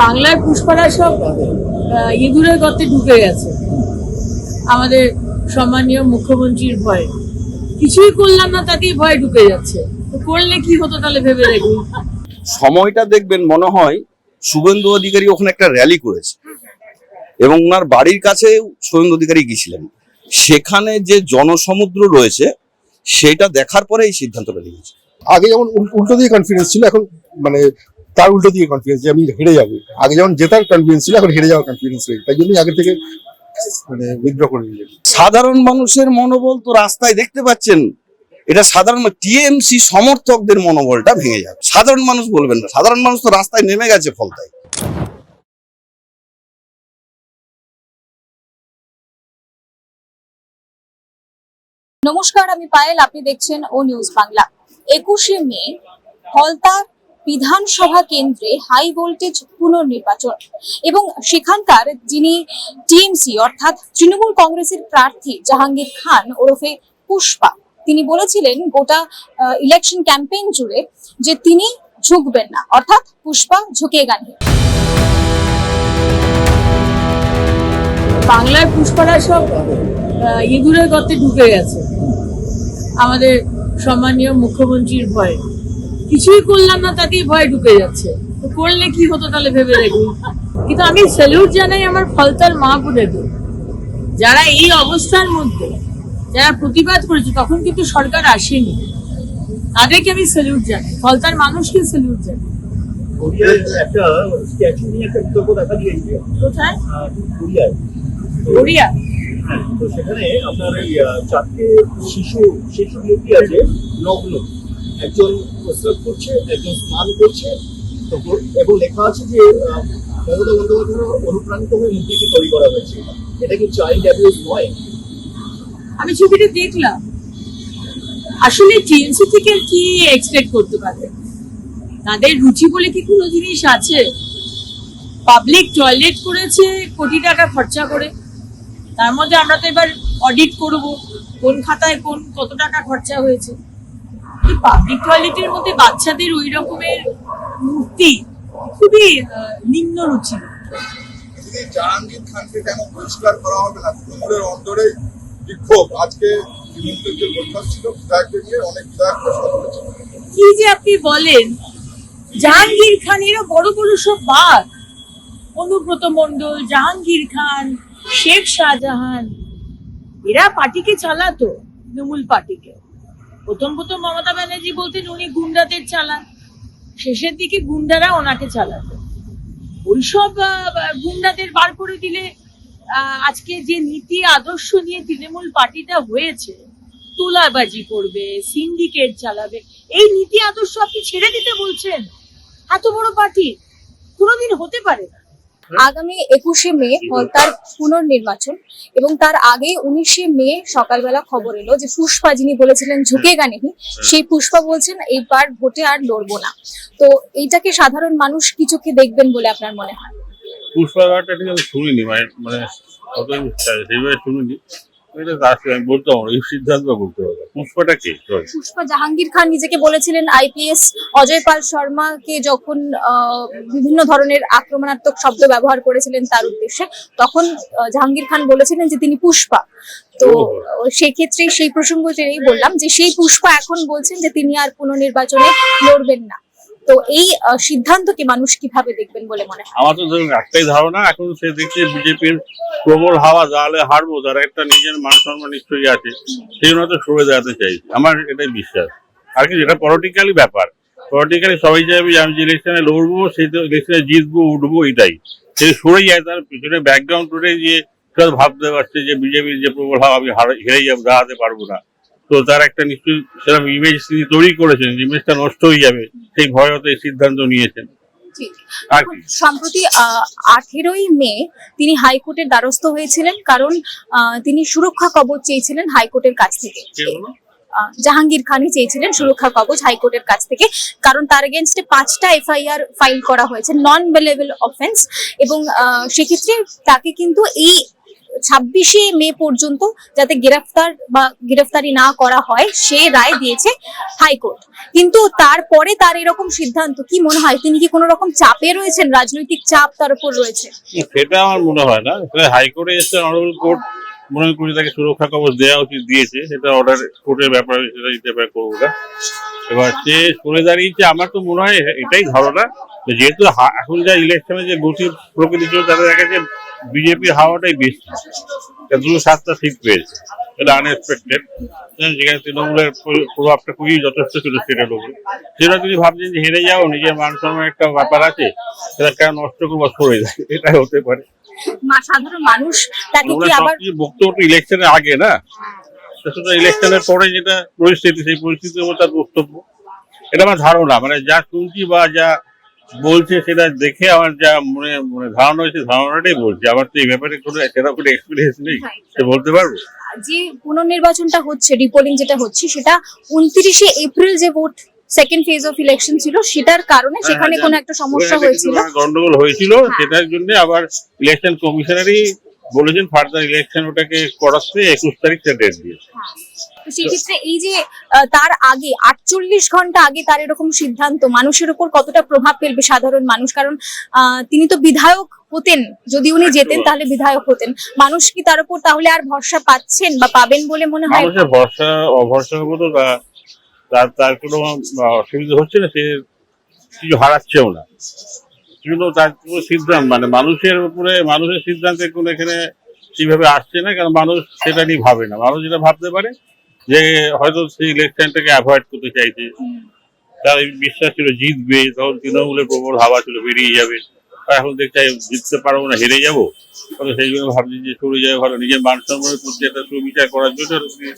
বাংলার পুষ্পারা সব ইঁদুরের গর্তে ঢুকে গেছে আমাদের সম্মানীয় মুখ্যমন্ত্রীর ভয়ে। কিছুই করলাম না তাতেই ভয় ঢুকে যাচ্ছে। তো করলে কি হতো তাহলে ভেবে দেখুন। সময়টা দেখবেন মনে হয় শুভেন্দু অধিকারী ওখানে একটা র্যালি করেছে এবং ওনার বাড়ির কাছে শুভেন্দু অধিকারী গিয়েছিলেন। সেখানে যে জনসমুদ্র রয়েছে সেটা দেখার পরে এই সিদ্ধান্তটা নিয়েছে। আগে যেমন উল্টো দিয়ে কনফিডেন্স ছিল, এখন মানে তার উল্টো দিয়ে কনফিডেন্স যে আমি হেরে যাবো। আগে যেমন জেতার কনফিডেন্স ছিল, এখন হেরে যাওয়ার কনফিডেন্স রয়েছে। তাই জন্যই আগে থেকে মানে উইথড্র করে নিলেন। সাধারণ মানুষের মনোবল তো রাস্তায় দেখতে পাচ্ছেন। এটা সাধারণ টিএমসি সমর্থকদের মনোবলটা ভেঙে যাবে। সাধারণ মানুষ বলবেন না, সাধারণ মানুষ তো রাস্তায় নেমে গেছে ফলতায়। নমস্কার, আমি পায়েল, আপনি দেখছেন ও নিউজ বাংলা। 21শে মে ফলতার বিধানসভা কেন্দ্রে হাই ভোল্টেজ পুনর্নির্বাচন এবং সেখানকার যিনি টিএমসি অর্থাৎ তৃণমূল কংগ্রেসের প্রার্থী জাহাঙ্গীর খান ওরফে পুষ্পা, তিনি বলেছিলেন গোটা ইলেকশন ক্যাম্পেইন জুড়ে যে তিনি ঝুঁকবেন না, অর্থাৎ পুষ্পা ঝুঁকেগা নেই। বাংলার পুষ্পারা সব ইঁদুরের গর্তে ঢুকে গেছে আমাদের সম্মানীয় মুখ্যমন্ত্রীর ভয়ে। কিছুই করলাম না তাতেই ভয় ঢুকে যাচ্ছে। তো করলে কি হতো তাহলে ভেবে দেখুন। কিন্তু আমি স্যালুট জানাই আমার ফলতার মা বোনেদের, যারা এই অবস্থার মধ্যে যারা প্রতিবাদ করেছে, তখন কিন্তু সরকার আসেনি, তাদেরকে আমি স্যালুট জানাই, ফলতার মানুষকে স্যালুট জানাই। কোথায়? গড়িয়া। তো সেখানে আপনার এই 4টে শিশু মূর্তি আছে নগ্ন, একজন প্রস্রাব করছে, একজন স্নান করছে, এবং লেখা আছে যে মমতা বন্দ্যোপাধ্যায় অনুপ্রাণিত হয়ে মূর্তিটি তৈরি করা হয়েছে। এটা কি চাইল্ড অ্যাবিউজ নয়? আমি ছবিটা দেখলাম। আসলে টিএমসি থেকে কি এক্সপেক্ট করতে পারে? তাদের রুচি বলে কি কোনো জিনিস আছে? পাবলিক টয়লেট করেছে কোটি টাকা খরচা করে, তার মধ্যে আমরা তো এবার অডিট করব কোন খাতায় কত টাকা খরচা হয়েছে। পাবলিক টয়লেটের মধ্যে বাচ্চাদের ওই রকমের মূর্তি খুবই নিম্ন রুচি। জাহাঙ্গীর খানকে কেন পরিষ্কার করা হবে না? তৃণমূলের অন্তরে বিক্ষোভ। আজকে তৃণমূলের যে বৈঠক ছিল, বিধায়কদের নিয়ে অনেক বিধায়ক কি যে আপনি বলেন, জাহাঙ্গীর খানেরও বড় বড় সব বাদ, অনুব্রত মণ্ডল, জাহাঙ্গীর খান, শেখ শাহজাহান, এরা পার্টিকে চালাতো, তৃণমূল পার্টিকে। প্রথম মমতা ব্যানার্জি বলতেন উনি গুন্ডাদের চালান, শেষের দিকে গুন্ডারা ওনাকে চালাতো। ওইসব গুন্ডাদের বার করে দিলে আজকে যে নীতি আদর্শ নিয়ে তৃণমূল পার্টিটা হয়েছে, তোলাবাজি করবে, সিন্ডিকেট চালাবে, এই নীতি আদর্শ আপনি ছেড়ে দিতে বলছেন? এত বড় পার্টি কোনোদিন হতে পারে না। আগামী 21শে মে ফলতার পুনর্নির্বাচন এবং তার আগে 19শে মে সকালবেলা খবর এলো যে পুষ্পা, যিনি বলেছিলেন ঝুঁকেগা নেই, সেই পুষ্পা বলছেন এইবার ভোটে আর লড়বো না। তো এইটাকে সাধারণ মানুষ কি চোখে দেখবেন বলে আপনার মনে হয়? পুষ্পা গানটা ঠিক আমি শুনিনি, মানে সেইভাবে শুনিনি। আমি বলতে পারবো এই সিদ্ধান্ত করতে হবে। পুষ্পাটা কে? পুষ্পা জাহাঙ্গীর খান নিজেকে বলেছিলেন আইপিএস অজয় পাল শর্মাকে যখন বিভিন্ন ধরনের আক্রমণাত্মক শব্দ ব্যবহার করেছিলেন তার উদ্দেশ্যে, তখন জাহাঙ্গীর খান বলেছিলেন যে তিনি পুষ্পা। তো সেক্ষেত্রে সেই প্রসঙ্গ টেনেই বললাম যে সেই পুষ্পা এখন বলছেন যে তিনি আর পুনর্নির্বাচনে লড়বেন না। তো এই সিদ্ধান্তকে মানুষ কিভাবে দেখবেন বলে মনে হয়? আমার তো ধরুন একটাই ধারণা, এখন সে দেখছে বিজেপির প্রবল হাওয়া, যাহলে হারবো, তারা একটা নিজের মান সম্মান নিশ্চয়ই আছে, সেই জন্য তো সরে দাঁড়াতে চাইছে, আমার এটাই বিশ্বাস। আর কি, এটা পলিটিক্যালি ব্যাপার, পলিটিক্যালি সবাই চাইবে যে আমি যে ইলেকশনে লড়বো, সেই তো ইলেকশনে জিতবো, উঠবো, এটাই। সে সরে যায়, তার পিছনে ব্যাকগ্রাউন্ড করে যে ভাবতে পারছে যে বিজেপির যে প্রবল হাওয়া, আমি হেরে যাবো, দাঁড়াতে পারবো না। তো তার একটা নিশ্চয়ই সেরকম ইমেজ তিনি তৈরি করেছেন, ইমেজটা নষ্ট হয়ে যাবে, সেই ভয়তে এই সিদ্ধান্ত নিয়েছেন। সম্প্রতি 18ই মে তিনি হাইকোর্টের দ্বারস্থ হয়েছিলেন, কারণ তিনি সুরক্ষা কবচ চেয়েছিলেন হাইকোর্টের কাছ থেকে। জাহাঙ্গীর খানই চেয়েছিলেন সুরক্ষা কবচ হাইকোর্টের কাছ থেকে, কারণ তার এগেনস্টে 5টা এফআইআর ফাইল করা হয়েছে, নন বেলেবল অফেন্স, এবং সেক্ষেত্রে তাকে কিন্তু এই 26শে মে পর্যন্ত যাতে গ্রেফতারি না করা হয় সে রায় দিয়েছে হাইকোর্ট। কিন্তু তারপরে তার এরকম সিদ্ধান্ত, কি মনে হয় তিনি কি কোনো রকম চাপে রয়েছেন, রাজনৈতিক চাপ তার উপর রয়েছে? সেটা আমার মনে হয় না। হাইকোর্টে এসে অনারেবল কোর্ট মনে করি তাকে সুরক্ষা কবচ দেওয়া উচিত, দিয়েছে, সেটা অর্ডার কোর্টের ব্যাপার, সেটা দিতে পারে, করবো না। এবার সে সরে দাঁড়িয়েছে, আমার তো মনে হয় এটাই ধারণা, যেহেতু এখন যা ইলেকশনে যে গতি প্রকৃতি ছিল তাদের কাছে বিজেপির হাওয়াটাই বেশি, 2-7টা সিট পেয়েছে, এটা আনএক্সপেক্টেড। যেখানে তৃণমূলের প্রভাবটা খুবই যথেষ্ট ছিল সেটার উপরে, সেটা তিনি ভাবছেন যে হেরে যাও, নিজের মান সম্মানের একটা ব্যাপার আছে, সেটা কেন নষ্ট করবো, সরে যায়, এটাই হতে পারে। সাধারণ মানুষ তাকে কি আবার বক্তব্য ইলেকশনের আগে না, ইলেকশনের পরে যেটা পরিস্থিতি, সেই পরিস্থিতির উপর তার বক্তব্য, এটা আমার ধারণা, মানে যা শুনছি বা যা বলছে সেটা দেখে আমার যা মনে ধারণা হয়েছে, ধারণাটাই বলছে। আমার তো এই ব্যাপারে কোনো সেরকম এক্সপিরিয়েন্স নেই, সে বলতে পারবো। যে পুনর্নির্বাচনটা হচ্ছে, রিপোলিং যেটা হচ্ছে, সেটা 29শে এপ্রিল যে vote second phase of election ছিল, সেটার কারণে সেখানে কোনো একটা সমস্যা হয়েছিল, গন্ডগোল হয়েছিল, সেটার জন্য আবার ইলেকশন কমিশনারই বলেছেন ফার্দার ইলেকশন ওটাকে করাতে 21 তারিখ ডেট দিয়েছে। তো সেক্ষেত্রে এই যে তার আগে 48 ঘন্টা আগে তার এরকম সিদ্ধান্ত মানুষের উপর কতটা প্রভাব ফেলবে সাধারণ মানুষ? কারণ তিনি তো বিধায়ক হতেন, যদি উনি যেতেন তাহলে বিধায়ক হতেন। মানুষ কি তার উপর তাহলে আর ভরসা পাচ্ছেন বা পাবেন বলে মনে হয়? মানুষের অভরসা হতো, তার কোনো অসুবিধা হচ্ছে না, সে কিছু হারাচ্ছেও না, কিন্তু তার কোনো সিদ্ধান্ত মানে মানুষের উপরে, মানুষের সিদ্ধান্তে কোনো এখানে সেইভাবে আসছে না, কারণ মানুষ সেটা নিয়ে ভাবে না। মানুষ যেটা ভাবতে পারে যে হয়তো সেই ইলেকশনটাকে অ্যাভয়েড করতে চাইছে, তার বিশ্বাস ছিল জিতবে, তখন তৃণমূলের প্রবল হাওয়া ছিল বেরিয়ে যাবে, আর এখন দেখতে জিততে পারবো না, হেরে যাবো, তাহলে সেই জন্য ভাবছি যে সরে যাবে ভালো, নিজের মান সম্মানের প্রতি একটা সুবিচার করার জন্য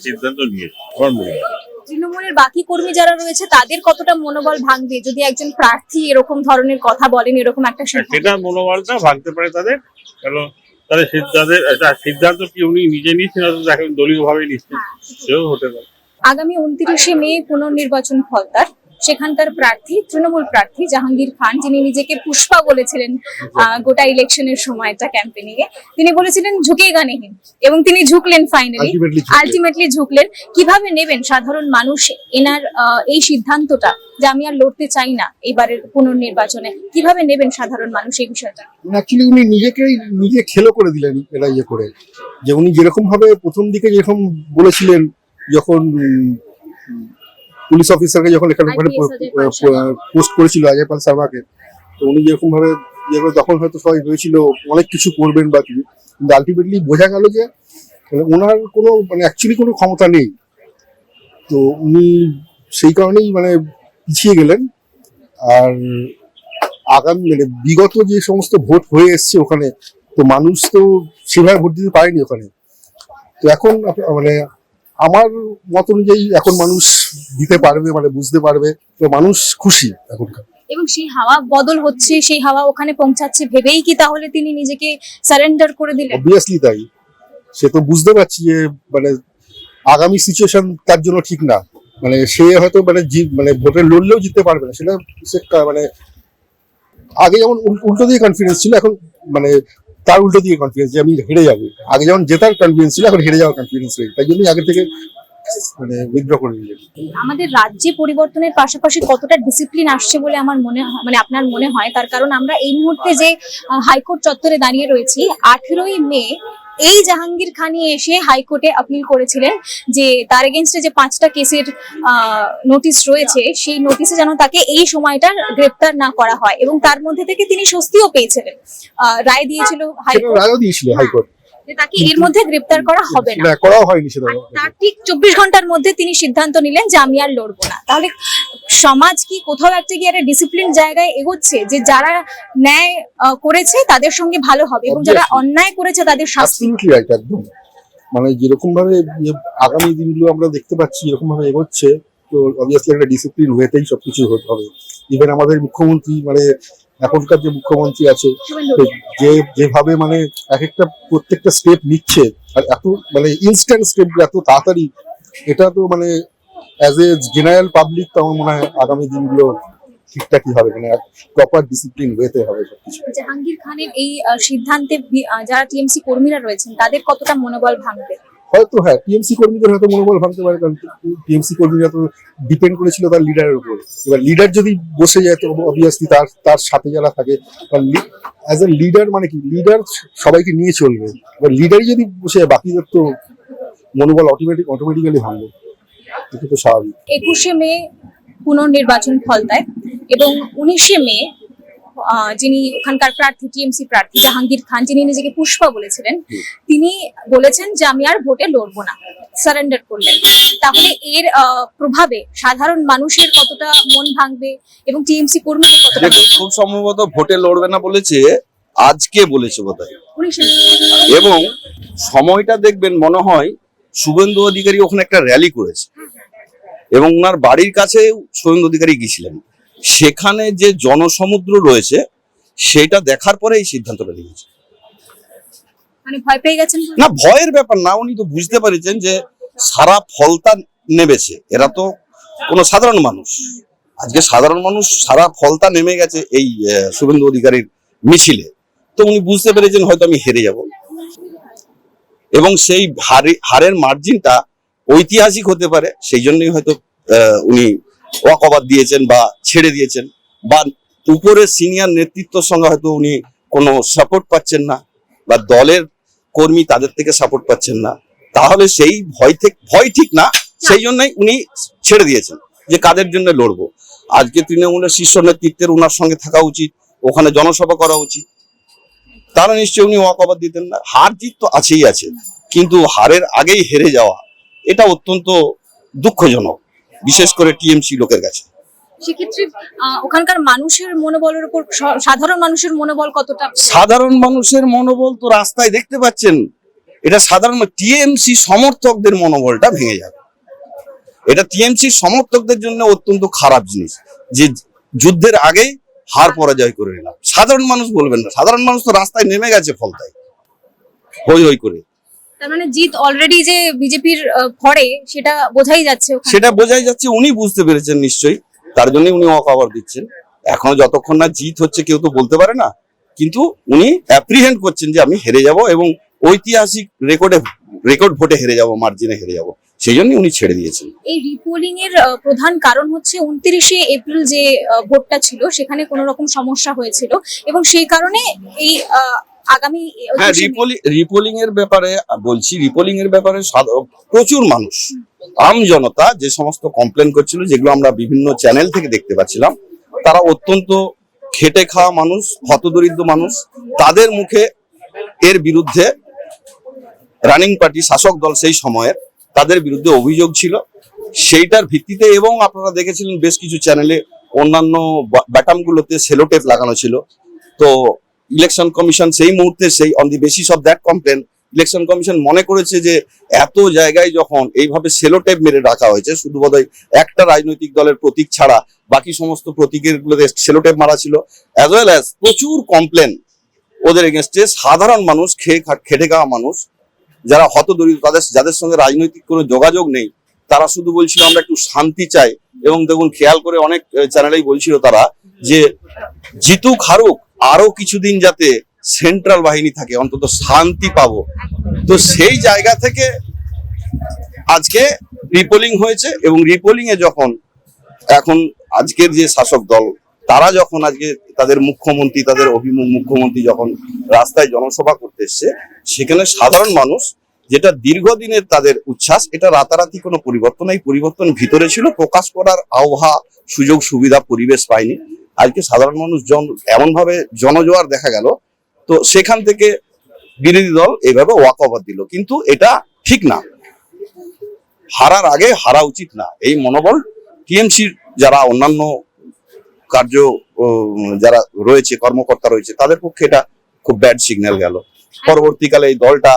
সিদ্ধান্ত নিয়েছে আমার মনে হয়। তৃণমূলের বাকি কর্মী যারা রয়েছে তাদের কতটা মনোবল ভাঙবে যদি একজন প্রার্থী এরকম ধরনের কথা বলেন, এরকম একটা সিদ্ধান্ত? সেটা মনোবলটা ভাঙতে পারে তাদের, কারণ তাদের সিদ্ধান্ত কি উনি নিজে নিচ্ছেন, এখন দলীয় ভাবে নিচ্ছেন, সেও হতে পারে। আগামী 29শে মে পুনর্নির্বাচন ফলতার, সেখানকার প্রার্থী তৃণমূল প্রার্থী জাহাঙ্গীর খান, যিনি নিজেকে পুষ্পা বলেছিলেন গোটা ইলেকশনের সময়টা ক্যাম্পেনিং এ, তিনি বলেছিলেন ঝুঁকেগা নেহি, এবং তিনি ঝুঁকলেন, ফাইনালি আলটিমেটলি ঝুঁকলেন। কিভাবে নেবেন সাধারণ মানুষ এনার এই সিদ্ধান্তটা যে আমি আর লড়তে চাই না এবারের পুনর্নির্বাচনে, কিভাবে নেবেন সাধারণ মানুষ এই বিষয়টা? অ্যাকচুয়ালি উনি নিজে খেলো করে দিলেন এটা ইয়ে করে, যে উনি যেরকম ভাবে প্রথম দিকে যেরকম বলেছিলেন, যখন পুলিশ অফিসারকে যখন এখানে পোস্ট করেছিল অজয় পাল শর্মাকে, তো উনি যেরকম ভাবে ইয়ে করে, তখন হয়তো সবাই ভেবেছিল অনেক কিছু করবেন বা কিছু, কিন্তু আলটিমেটলি বোঝা গেল যে ওনার কোনো অ্যাকচুয়ালি কোনো ক্ষমতা নেই। তো উনি সেই কারণেই পিছিয়ে গেলেন। আর আগামী বিগত যে সমস্ত ভোট হয়ে এসছে ওখানে, তো মানুষ তো সেভাবে ভোট দিতে পারেনি ওখানে। তো এখন আমার মত অনুযায়ী এখন মানুষ দিতে পারবে, বুঝতে পারবে, তো মানুষ খুশি এখনকার। এবং সেই হাওয়া বদল হচ্ছে, সেই হাওয়া ওখানে পৌঁছাচ্ছে ভেবেই কি তাহলে তিনি নিজেকে সারেন্ডার করে দিলেন? অবভিয়াসলি তাই। সে তো বুঝতে পারছি যে আগামী সিচুয়েশন তার জন্য ঠিক না, সে হয়তো ভোটে লড়লেও জিততে পারবে না, সেটা সে আগে যেমন উল্টো দিয়ে কনফিডেন্স ছিল, এখন তার উল্টো দিয়ে কনফিডেন্স যে আমি হেরে যাবো। আগে যেমন জেতার কনফিডেন্স ছিল, এখন হেরে যাওয়ার কনফিডেন্স নেই, তাই জন্যই আগে থেকে উইথড্র করে নিলেন। আমাদের রাজ্যে পরিবর্তনের পাশাপাশি কতটা ডিসিপ্লিন আসছে বলে আমার মনে হয়, আপনার মনে হয়? তার কারণ আমরা এই মুহূর্তে যে হাইকোর্ট চত্বরে দাঁড়িয়ে রয়েছি, 18ই মে এই জাহাঙ্গীর খানই এসে হাইকোর্টে আপিল করেছিলেন যে তার এগেইনস্টে যে 5টা কেসের নোটিশ রয়েছে, সেই নোটিশে যেন তাকে এই সময়টা গ্রেপ্তার না করা হয়, এবং তার মধ্যে থেকে তিনি স্বস্তিও পেয়েছিলেন। রায় দিয়েছিল হাইকোর্ট যে তাকে এর মধ্যে গ্রেপ্তার করা হবে না, করা হয়নি সেটা। তার ঠিক 24 ঘন্টার মধ্যে তিনি সিদ্ধান্ত নিলেন যে আমি আর লড়বো না। তাহলে সমাজ কি কোথাও একটা গিয়ে একটা ডিসিপ্লিন জায়গায় এগোচ্ছে, যে যারা ন্যায় করেছে তাদের সঙ্গে ভালো হবে এবং যারা অন্যায় করেছে তাদের শাস্তি? একদম যেরকম ভাবে আগামী দিনগুলো আমরা দেখতে পাচ্ছি এরকম ভাবে এগোচ্ছে, তো অবভিয়াসলি একটা ডিসিপ্লিন ওয়েতেই সবকিছু হতে হবে। ইভেন আমাদের মুখ্যমন্ত্রী এখনকার যে মুখ্যমন্ত্রী আছে, যেভাবে এক একটা প্রত্যেকটা স্টেপ নিচ্ছে, আর এত ইনস্ট্যান্ট স্টেপ এত তাড়াতাড়ি, এটা তো অ্যাজ এ জেনারেল পাবলিক তো আমার মনে হয় আগামী দিনগুলো ঠিকঠাকই হবে, মানে প্রপার ডিসিপ্লিন ওয়েতে হবে সবকিছু। জাহাঙ্গীর খানের এই সিদ্ধান্তে যারা টিএমসি কর্মীরা রয়েছেন তাদের কতটা মনোবল ভাঙবে? হয়তো হ্যাঁ, টিএমসি কর্মীদের হয়তো মনোবল ভাঙতে পারে, কারণ টিএমসি কর্মীরা তো ডিপেন্ড করেছিল তার লিডারের উপর। এবার লিডার যদি বসে যায় তো অবভিয়াসলি তার সাথে যারা থাকে, অ্যাজ এ লিডার মানে কি, লিডার সবাইকে নিয়ে চলবে। এবার লিডারই যদি বসে যায়, বাকিদের তো মনোবল অটোমেটিক্যালি ভাঙবে, এটা তো স্বাভাবিক। 21শে মে পুনর্নির্বাচন ফলতায় এবং 19শে মে যিনি ওখানকার প্রার্থী, টিএমসি প্রার্থী জাহাঙ্গীর খান, যিনি নিজেকে পুষ্পা বলেছিলেন, তিনি বলেছেন যে আমি আর ভোটে লড়বো না, সারেন্ডার করলেন। তাহলে এর প্রভাবে সাধারণ মানুষের কতটা মন ভাঙবে এবং টিএমসি কর্মীদের কতটা? দেখুন, খুব সম্ভবত ভোটে লড়বে না বলেছে, আজকে বলেছে বোধহয়। 19শে মে এবং সময়টা দেখবেন মনে হয় শুভেন্দু অধিকারী ওখানে একটা র্যালি করেছে এবং ওনার বাড়ির কাছে শুভেন্দু অধিকারী গিয়েছিলেন। সেখানে যে জনসমুদ্র রয়েছে সেটা দেখার পরে এই সিদ্ধান্তটা নিয়েছে। মানে ভয় পেয়ে গেছেন? না, ভয়ের ব্যাপার না, উনি তো বুঝতে পেরেছেন যে সারা ফলতা নেমেছে, এরা তো কোনো সাধারণ মানুষ। আজকে সাধারণ মানুষ সারা ফলতা নেমে গেছে এই শুভেন্দু অধিকারীর মিছিলে। তো উনি বুঝতে পেরেছেন হয়তো আমি হেরে যাব, এবং সেই হারের মার্জিনটা ঐতিহাসিক হতে পারে, সেই জন্যই হয়তো উনি ওয়াকওভার দিয়েছেন বা ছেড়ে দিয়েছেন, বা উপরের সিনিয়র নেতৃত্বের সঙ্গে হয়তো উনি কোনো সাপোর্ট পাচ্ছেন না, বা দলের কর্মী তাদের থেকে সাপোর্ট পাচ্ছেন না। তাহলে সেই ভয় ঠিক না, সেই জন্যই উনি ছেড়ে দিয়েছেন যে কাদের জন্য লড়বো। আজকে তৃণমূলের শীর্ষ নেতৃত্বের ওনার সঙ্গে থাকা উচিত, ওখানে জনসভা করা উচিত, তারা নিশ্চয়ই উনি ওয়াকওভার দিতেন না। হার জিত তো আছেই আছে, কিন্তু হারের আগেই হেরে যাওয়া এটা অত্যন্ত দুঃখজনক, বিশেষ করে টিএমসি লোকের কাছে। সেক্ষেত্রে ওখানকার মানুষের মনোবলের উপর সাধারণ মানুষের মনোবল কতটা? সাধারণ মানুষের মনোবল তো রাস্তায় দেখতে পাচ্ছেন, এটা সাধারণ টিএমসি সমর্থকদের মনোবলটা ভেঙে যাবে। এটা টিএমসি সমর্থকদের জন্য অত্যন্ত খারাপ জিনিস যে যুদ্ধের আগেই হার পরাজয় করে নিলাম। সাধারণ মানুষ বলবেন না, সাধারণ মানুষ তো রাস্তায় নেমে গেছে ফলতায় হই হই করে। তার মানে জিত অলরেডি যে বিজেপির ঘরে, সেটা বোঝাই যাচ্ছে। সেটা বোঝাই যাচ্ছে, উনি বুঝতে পেরেছেন নিশ্চয়ই, তার জন্য উনি ওয়াকওভার দিচ্ছেন। এখনো যতক্ষণ না জিত হচ্ছে কেউ তো বলতে পারে না, কিন্তু উনি অ্যাপ্রিহেন্ড করছেন যে আমি হেরে যাব এবং ঐতিহাসিক রেকর্ড ভোটে হেরে যাব, মার্জিনে হেরে যাব, সেই জন্য উনি ছেড়ে দিয়েছেন। এই রিপোলিং এর প্রধান কারণ হচ্ছে 29শে এপ্রিল যে ভোটটা ছিল সেখানে কোনো রকম সমস্যা হয়েছিল এবং সেই কারণে এই আগামী রিপোলিং এর ব্যাপারে বলছি। রিপোলিং এর ব্যাপারে প্রচুর মানুষ, আম জনতা যে সমস্ত কমপ্লেন করছিল, যেগুলো আমরা বিভিন্ন চ্যানেল থেকে দেখতে পাচ্ছিলাম, তারা অত্যন্ত খেটে খাওয়া মানুষ, হতদরিদ্র মানুষ, তাদের মুখে এর বিরুদ্ধে রানিং পার্টি, শাসক দল সেই সময়ের, তাদের বিরুদ্ধে অভিযোগ ছিল। সেইটার ভিত্তিতে, এবং আপনারা দেখেছিলেন বেশ কিছু চ্যানেলে অন্যান্য ব্যাটামগুলোতে সেলোটেপ লাগানো ছিল। তো ইলেকশন কমিশন সেই মুহূর্তে, সেই on the basis of that complain, election commission মনে করেছে যে এত জায়গায় যখন এইভাবে সেলোটেপ মেরে রাখা হয়েছে, শুধু বোধহয় একটা রাজনৈতিক দলের প্রতীক ছাড়া বাকি সমস্ত প্রতীকের গুলোতে সেলোটেপ মারা ছিল, অ্যাজ ওয়েল অ্যাজ প্রচুর কমপ্লেন ওদের এগেনস্টে। সাধারণ মানুষ, খেটে খাওয়া মানুষ, যারা হতদরিদ্র, যাদের সঙ্গে রাজনৈতিক কোনো যোগাযোগ নেই, তারা শুধু বলছিল আমরা একটু শান্তি চাই। এবং দেখুন, খেয়াল করে অনেক চ্যানেলেই বলছিল তারা যে জিতুক হারুক, আরো কিছুদিন যাতে সেন্ট্রাল বাহিনী থাকে, অন্তত শান্তি পাবো। তো সেই জায়গা থেকে আজকে রিপোলিং হয়েছে, এবং রিপোলিং এ যখন এখন আজকের যে শাসক দল, তারা যখন আজকে তাদের মুখ্যমন্ত্রী, তাদের অভিমুখ মুখ্যমন্ত্রী যখন রাস্তায় জনসভা করতে এসছে, সেখানে সাধারণ মানুষ, যেটা দীর্ঘদিনের তাদের উচ্ছ্বাস, এটা রাতারাতি কোনো পরিবর্তন, এই পরিবর্তন ভিতরে ছিল, প্রকাশ করার আবহাওয়া, সুযোগ সুবিধা, পরিবেশ পায়নি। আজকে সাধারণ মানুষ এমন ভাবে জনজোয়ার দেখা গেল, তো সেখান থেকে বিরোধী দল এইভাবে ওয়াকওভার দিল, কিন্তু এটা ঠিক না। হারার আগে হারা উচিত না, এই মনোবল টিএমসির যারা অন্যান্য কার্য যারা রয়েছে, কর্মকর্তা রয়েছে, তাদের পক্ষে এটা খুব ব্যাড সিগন্যাল গেল। পরবর্তীকালে এই দলটা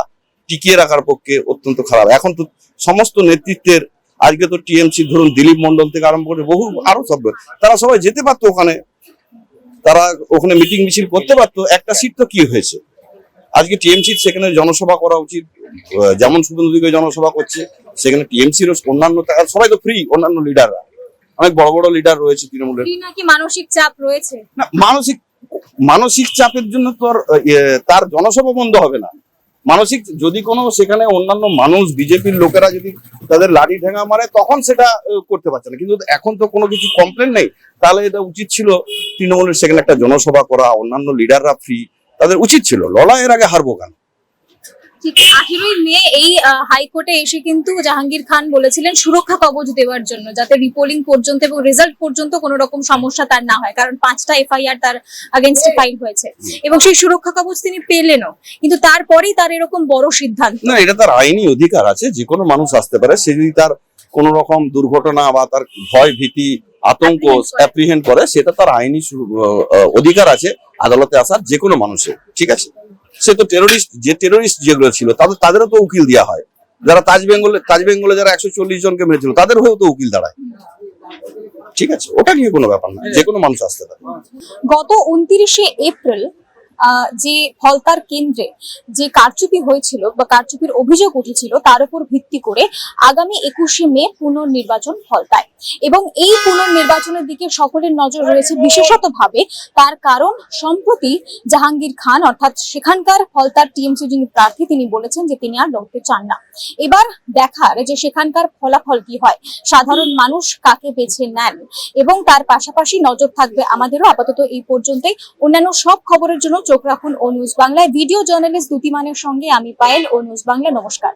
টিকিয়ে রাখার পক্ষে অত্যন্ত খারাপ। এখন তো সমস্ত নেতৃত্বের, আজকে তো টিএমসি ধরুন দিলীপ মন্ডল থেকে আরম্ভ করে বহু আরো সব, তারা সবাই যেতে পারতো ওখানে, তারা ওখানে মিটিং মিছিল করতে পারতো। একটা সিট তো কি হয়েছে, আজকে টিএমসির সেখানে জনসভা করা উচিত। যেমন শুভেন্দু অধিকারী জনসভা করছে, সেখানে টিএমসির অন্যান্য, সবাই তো ফ্রি, অন্যান্য লিডাররা, অনেক বড় বড় লিডার রয়েছে তৃণমূলের। কি নাকি মানসিক চাপ রয়েছে? না, মানসিক চাপের জন্য তো আর তার জনসভা বন্ধ হবে না। মানসিক যদি কোনো সেখানে অন্যান্য মানুষ বিজেপির লোকেরা যদি তাদের লাঠি ঠেঙা মারে তখন সেটা করতে পারছে না, কিন্তু এখন তো কোনো কিছু কমপ্লেন নেই। তাহলে এটা উচিত ছিল তৃণমূলের সেখানে একটা জনসভা করা, অন্যান্য লিডাররা ফ্রি, তাদের উচিত ছিল। লড়াইয়ের আগে হারবো কেন? ঠিক 18ই মে এই হাইকোর্টে এসে কিন্তু জাহাঙ্গীর খান বলেছিলেন সুরক্ষা কবচ দেওয়ার জন্য, যাতে রিপোলিং পর্যন্ত এবং রেজাল্ট পর্যন্ত কোনো রকম সমস্যা তার না হয়, কারণ 5টা এফআইআর তার এগেইনস্টে ফাইল হয়েছে এবং সেই সুরক্ষা কবচ তিনি পেলেনও, কিন্তু তারপরেই তার এরকম বড় সিদ্ধান্ত। না, এটা তার আইনি অধিকার আছে, যে কোনো মানুষ আসতে পারে। সে যদি তার কোনো রকম দুর্ঘটনা বা তার ভয় ভীতি আতঙ্ক অ্যাপ্রিহেন্ড করে, সেটা তার আইনি অধিকার আছে আদালতে আসার যে কোনো মানুষের, ঠিক আছে। সে তো টেরোরিস্ট যেগুলো ছিল তাদেরও তো উকিল দেওয়া হয়। যারা তাজ বেঙ্গলে যারা 140 জনকে মেরেছিল তাদের হয়েও তো উকিল দাঁড়ায়, ঠিক আছে। ওটা নিয়ে কোনো ব্যাপার না, যে কোনো মানুষ আসতে পারে। গত 29শে এপ্রিল যে ফলতার কেন্দ্রে যে কারচুপি হয়েছিল বা কারচুপির অভিযোগ উঠেছিল, তার উপর ভিত্তি করে আগামী 21শে মে পুনর্নির্বাচন ফলতায়, এবং এই পুনর্নির্বাচনের দিকে সকলের নজর রয়েছে বিশেষত ভাবে। তার কারণ সম্প্রতি জাহাঙ্গীর খান অর্থাৎ সেখানকার ফলতার টিএমসি যিনি প্রার্থী, তিনি বলেছেন যে তিনি আর লড়তে চান না। এবার দেখার যে সেখানকার ফলাফল কি হয়, সাধারণ মানুষ কাকে বেছে নেন, এবং তার পাশাপাশি নজর থাকবে আমাদেরও। আপাতত এই পর্যন্তই। অন্যান্য সব খবরের জন্য চোখ রাখুন ও নিউজ বাংলায়। ভিডিও জার্নালিস্ট দ্যুতিমানের সঙ্গে আমি পায়েল, ও নিউজ বাংলা। নমস্কার।